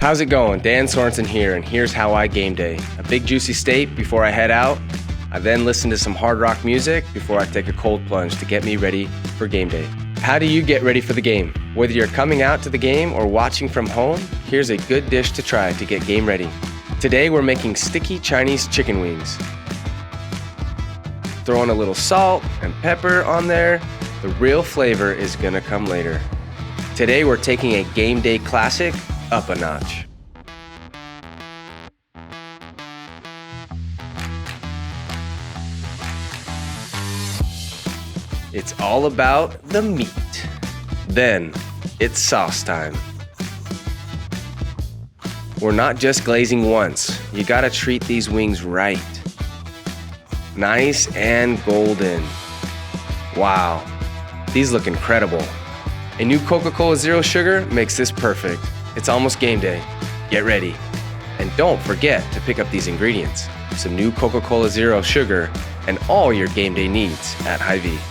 How's it going? Dan Sorensen here, and here's how I game day. A big juicy steak before I head out. I then listen to some hard rock music before I take a cold plunge to get me ready for game day. How do you get ready for the game? Whether you're coming out to the game or watching from home, here's a good dish to try to get game ready. Today we're making sticky Chinese chicken wings. Throw in a little salt and pepper on there. The real flavor is gonna come later. Today we're taking a game day classic up a notch. It's all about the meat. Then it's sauce time. We're not just glazing once. You gotta treat these wings right. Nice and golden. Wow, these look incredible. A new Coca Cola Zero Sugar makes this perfect. It's almost game day. Get ready. And don't forget to pick up these ingredients. Some new Coca Cola Zero Sugar and all your game day needs at Hy-Vee.